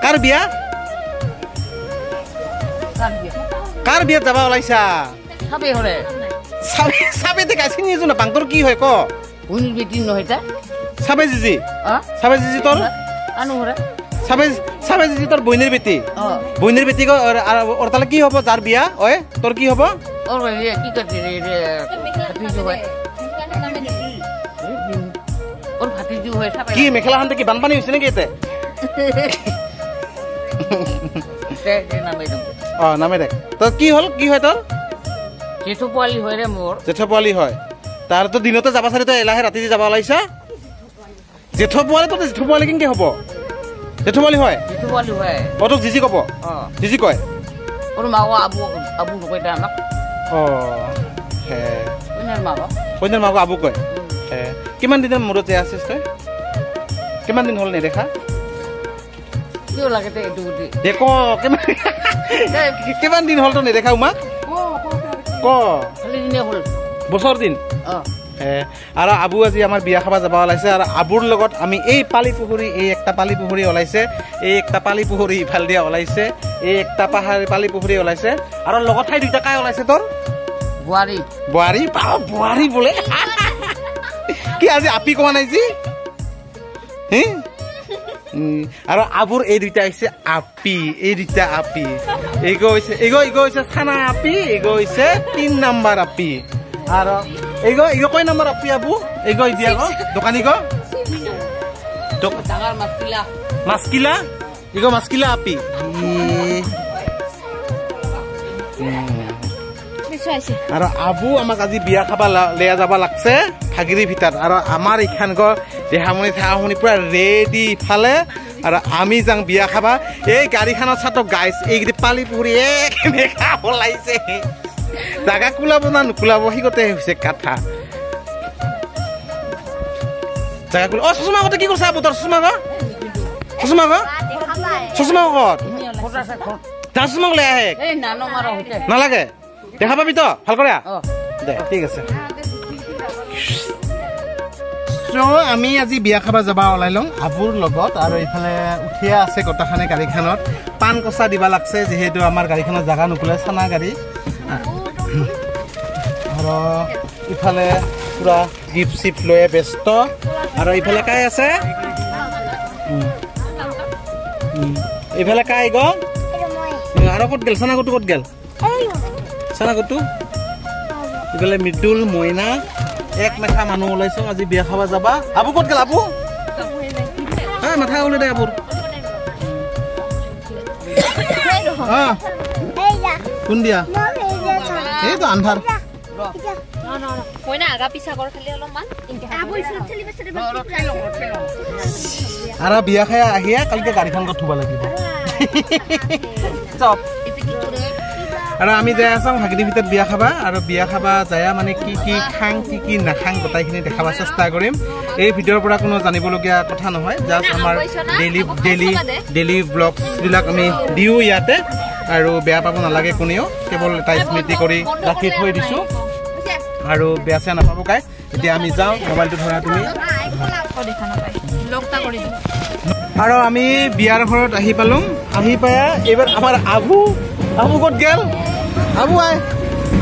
কাৰ বিয়া কাৰ বিয়াত যাবা ওলাইছা সাবে হৰে সাবে তে কাছি নিয়ে না পাংতৰ কি হয় ক উনি বেটি নহইতা সাবে জিজি তোৰ আনু হৰে সাবে জিজি তোৰ বইনের বেটি ক আর তাহলে কি হবো যার বিয়া ওই তোর কি হবো ওর কি করতে রে ভাতিজু হয় ওর ভাতিজু হয় সাবে কি মেখেলা হানতে কি বানপানী হৈছে নেকি এতে নামে দেখ তোর কি হল কি হয় তোর জেঠু পোৱালি হয় ৰে মোৰ জেঠু পোৱালি হয় তাৰ তো দিনতে যাবা সাৰি তো এলাহে ৰাতি যাবা ওলাইছা জেঠু পোৱালি কেনকে হব জেঠু পোৱালি হয় ও তোক জিজি কব জিজি কয় ওর মাও আবু নকইতা আমাক হে কইনার মাও আবু কয় হে কিমান দিনৰ মূৰত আছিস তই কিমান দিন হল নেদেখা কিয় লাগেতে এটু গুটি দেখো কিমান দিন হল তো নেদেখা উমা ক খালি দিনে হল বছৰ দিন আৰ আবু আজি আমাৰ বিয়া খাবা যাবা ওলাইছে আৰ আবুৰ লগত আমি এই পালি পুখুৰী এই একটা পালি পুখুৰী ওলাইছে এই একটা পালি পুখুৰী ইফাল দিয়া ওলাইছে এই একটা পাহাড় পালি পুখুৰী ওলাইছে আৰ লগত ঠাই দুইটা কাই ওলাইছে তোৰ বুৱাৰী বোলে কি আজি আপি কোৱা নাই জি আর আবুর এই দুইটা হইছে আপি এই দুইটা আপি এগো হইছে ছানা আপি এগো হইছে 3 নাম্বার আপি আর এগো কয় নাম্বার আপি আবু এগো দিয়া গো দোকানী গো ডাঙৰ মাছকিলা এগো মাছকিলা আপি আর আবু আমাক আজি বিয়া খাবা লেয়া যাবা লাগছে ভাগিরি ভিতর আর আমার এখান গো দেহামণি থাহামণি পুরা রেডি ফালে আর আমি যাং বিয়া খাবা এই গাড়ীখনত চাতো গাইছ এই পালি পুখুৰী মেঘা ওলাইছে জাগা কুলাব না নুকুলাব সিগতে হৈছে কাঠা জাগা কুলা চশমা কত কি কৰিছা তোৰ চশমা কত চশমা লৈ আহে নালাগে দেখা পাবি তো ভাল করে দে ঠিক আছে আমি আজি বিয়া খাবা যাবা ওলাই লওঁ আবুৰ লগত আৰু এইফালে উঠিয়া আছে কটাখানে গাড়ীখনত পান কচা দিবা লাগছে যেহেতু আমাৰ গাড়ীখনত জাগা নুকুলে চানা গাড়ী আৰু ইফালে পুৰা গিফ্ট চিফ্ট লৈ ব্যস্ত আৰু ইফালে কাই আছে ইফালে কাই গ আৰু ক'ত গেল চানা ক'ত গেল চানা ক'তো ইফালে মৃদুল মইনা এক মেখা মানুহ ওলাইছো আজি বিয়া খাবা যাবা আবু ক'ত গেল আবু মাথা ওলাই দে আবুৰ কোন দিয়া এইটো আন্ধাৰ আৰু বিয়া খাই আহিয়া কালিকে গাড়ীখন থব লাগিব আৰু আমি যাই আছো ভাগিনীৰ ভিতৰত বিয়া খাবা আৰু বিয়া খাবা যায় মানে কি কি খাং কি কি নাখাং গোটাইখিনি দেখাব চেষ্টা কৰিম এই ভিডিঅ'ৰ পৰা কোনো জানিবলগীয়া কথা নহয় জাষ্ট আমাৰ ডেইলি ব্লগছবিলাক আমি দিওঁ ইয়াতে আৰু বেয়া পাব নালাগে কোনেও কেৱল এটা স্মৃতি কৰি ৰাখি থৈ দিছোঁ আৰু বেয়া চেয়া নাপাব গাইজ এতিয়া আমি যাওঁ মোবাইলটো ধৰা তুমি আৰু আমি বিয়াৰ ঘৰত আহি পালোঁ আহি পাই এইবাৰ আমাৰ আবু ক'ত গেল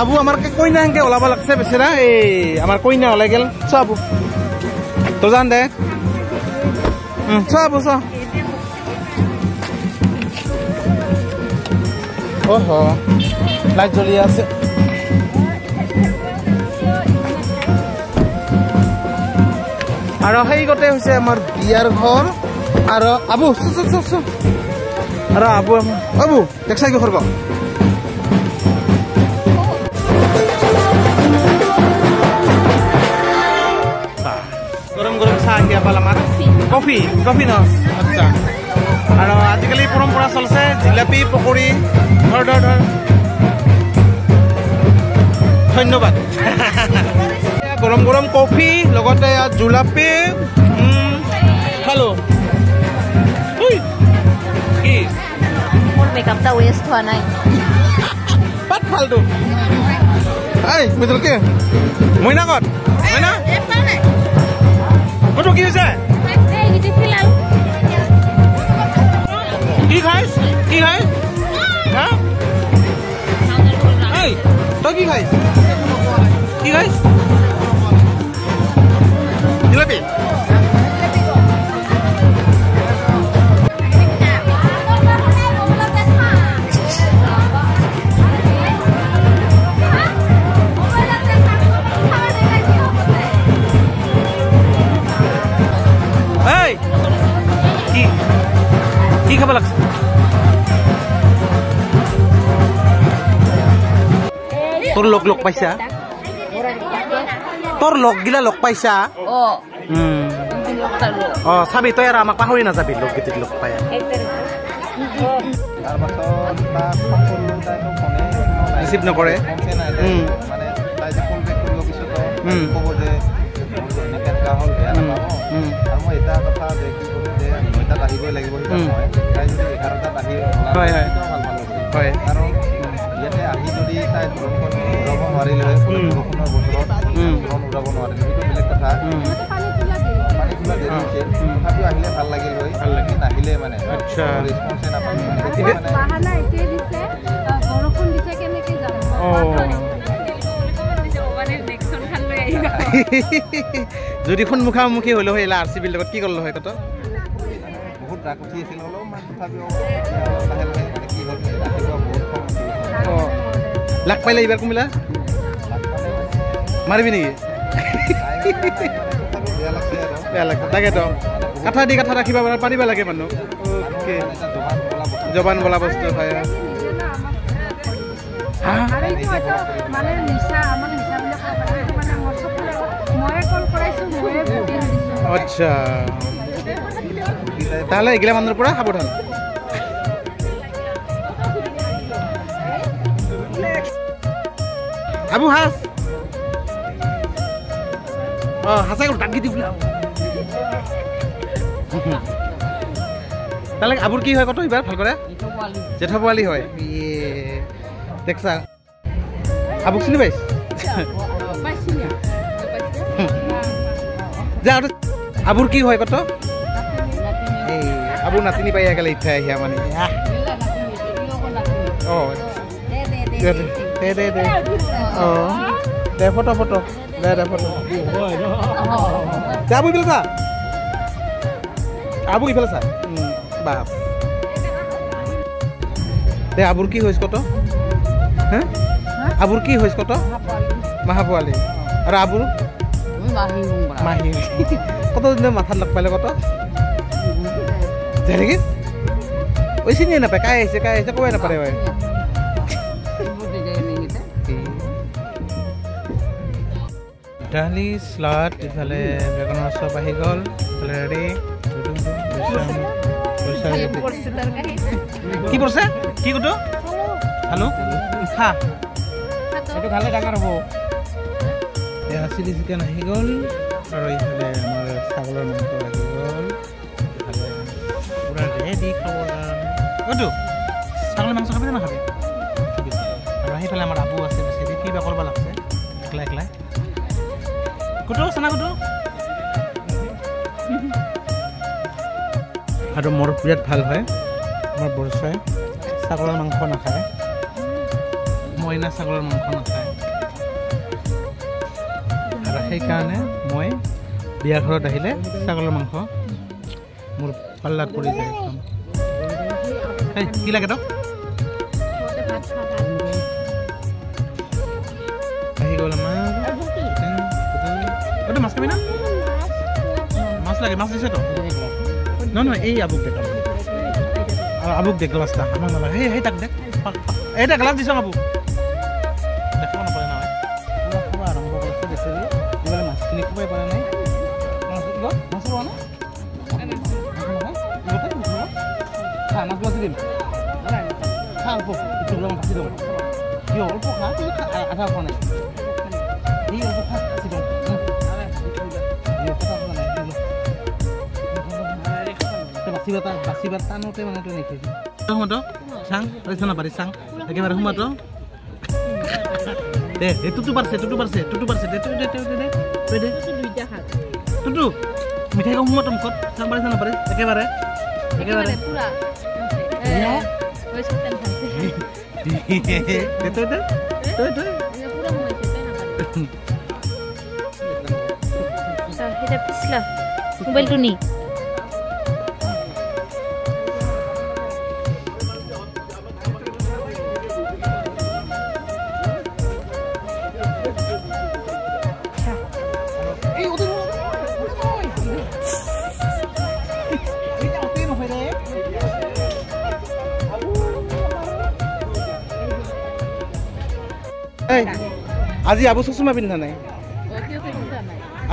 আবু আমার কইনা হেনকে ওলাব লাগছে বেচেরা এই আমার কইনা ওলাই গেল চ আবু তো জান দে চ আবু চ ওহো লাইট জ্বলি আছে আৰু সেই গতে হৈছে আমাৰ বিয়াৰ ঘৰ আৰু আবু আৰু আবু দেখছাই কি কৰব গৰম চাহ আহি পাল আমাৰ কফি ন আচ্ছা আৰ আজিকালি পৰম্পৰা চলছে জিলাপি পকৰি ধর ধন্যবাদ গরম কফি লগতে জিলাপি খালো কি মোর মেকআপটা ওয়েস্ট হওয়া নাই বাট ফালতু এই মিদুল কি মইনা কত মইনা কত কি হৈছে কি খাইছ হা এই তই কি খাইছ জিলাপি কি খাব লাগছে তোর লগ পাইছা তোর লগগিলা লগ পাইছা চাবি তই আৰু আমাক পাহৰি নাযাবি লগগীতিক লগ পাই ৰিচিভ নকৰে ইয়াতে আহি যদি তাই ড্ৰোনখন উৰাব নোৱাৰিলে হয় বৰষুণৰ বতৰত ড্ৰোন উৰাব নোৱাৰিলে সেইটো বেলেগ কথা পানী খোলা দেৰি হৈছে তথাপিও আহিলে ভাল লাগিল হয় নাহিলে মানে ৰেছপন্সে নাপালোঁ যদি সন্মুখামুখি হলো হয় আৰ চি বিৰ লগত কি কৰিলো হয় কত বহুত ৰাগ উঠি আছিল হ'লেও তথাপিও লাহে লাহে মানে কি হ'ল ৰাতিপুৱা বহুত কম লাগ পাইলে এইবাৰ কুমিলা মাৰিবি নেকি বেয়া লাগছে তাকেতো কাঠা দি কাঠা ৰাখিব পাৰিব লাগে মানুহ অ'কে জবান বোলা বস্তু হয় আচ্ছা তাহলে এগিলা মানুহৰ পৰা সাৱধান আবু হাস হাসাই ডাক দি দিবলা তাহলে আবুৰ কি হয় কত এবাৰ ভাল কৰে জেঠা পোৱালি হয় দেখছা আবুক চিনি পাইছ যা আবুর কি হয় কত এই আবু নাতিনি পাই গেলে ইচ্ছা আহিয়া মানে দে ফটো দে ফটো আবু ইফালে চা আবু ইফালে চা বাস দে আবুর কি হয়েছে কত হ্যাঁ আবুর কি হয়েছে কত মাহা পোৱালি আর আবুর মাহি কত দিন মাথাত লগ পাইলে কত যাই দেখিস ওই চিনিয়ে নাপায় কাই আহিছে কবাই নাপারে হয় দালি স্লাড ইফালে বেগুনৰ চপ আহি গ'ল ইফালে ৰেডি কি পৰছে কি কটো হেল্ল' খা এইটো খালে ডাঙৰ হ'ব এয়া চিলি চিকেন আহি গ'ল আৰু ইফালে আমাৰ ছাগলৰ মাংস আহি গ'ল ইফালে পুৰা ৰেডি খাবৰ কাৰণে কটো ছাগলৰ মাংস খাবি নে নাখাবি আৰু সেইফালে আমাৰ আবু আছে বেছি কিবা কৰিব লাগছে একলা কুটো চানা কুটো আৰু মোৰ বিৰাট ভাল হয় মোৰ বৰচাই ছাগলৰ মাংস নাখায় মইনা ছাগলৰ মাংস নাখায় আৰু সেইকাৰণে মই বিয়া ঘৰত আহিলে ছাগলৰ মাংস মোৰ পাল্লাত পৰি যায় একদম কি লাগে তোক আহি গ'ল আমাৰ মাছ খাবি না মাছ লাগে মাছ দিছে তো নহয় এই আবুক দেখ আবুক দেখ গ্লাছটা আমার নালাগে সেই তাক দেখ এইটা গ্লাছ দিছ আবু দেখাব নাপারে না খাব আরম্ভ করছে বেশি এবারে মাছখিনি খুবই পারে নাই মাছ লোৱা না মাছগুলো দিম খা অল্প একটু ভাজি দেবো কি অল্প খা তুই আধা খোৱা নাই এই অল্প খা ভাজি দেবো বাচিবাৰ টানোতে মানে তই নেখেছি সোমাতো চাং ৰৈছনা পাৰি চাং একেবাৰে সোমাতো দে টুটু পাৰছে দে টুটু মিঠাই সোমাতো মুখত চাং পাৰিছে নাপাৰি একেবাৰে মোবাইলটো নি আজি আবু চচমা পিন্ধা নাই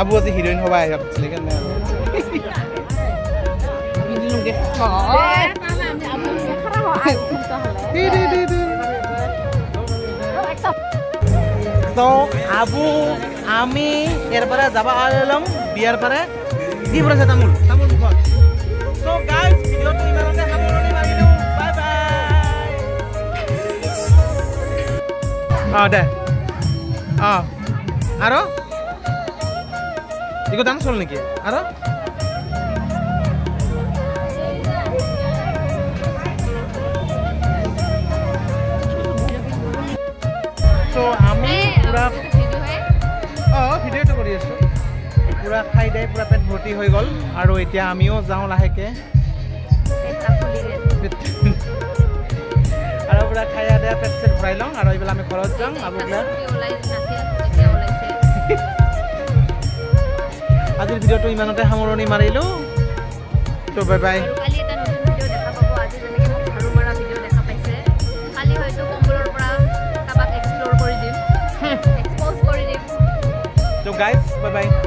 আবু আজি হিৰোইন হবা আহিব আছিলে কেনে তো আবু আমি এৰ পৰা যাবা আলম বিয়াৰ পৰা দি পৰাছে তামোল তামোল মুখত তো গাইস ভিডিওটো ইমানতে সামৰণি মাৰিলো বাই বাই দে আৰু ইগো ডান্স হল নেকি আৰু তো আমি পুৰা ভিডিঅ'টো কৰি আছোঁ পুৰা খাই দিয়ে পুৰা পেট ভৰ্তি হৈ গ'ল আৰু এতিয়া আমিও যাওঁ লাহেকৈ আৰু পুৰা খাই দিয়া পেট চেট ভৰাই লওঁ আৰু এইবিলাক আমি ঘৰত যাওঁ আবুবিলাক আজিৰ ভিডিঅ'টো ইমানতে সামৰণি মাৰিলোঁ তো বাই বাই তো গাইজ বাই বাই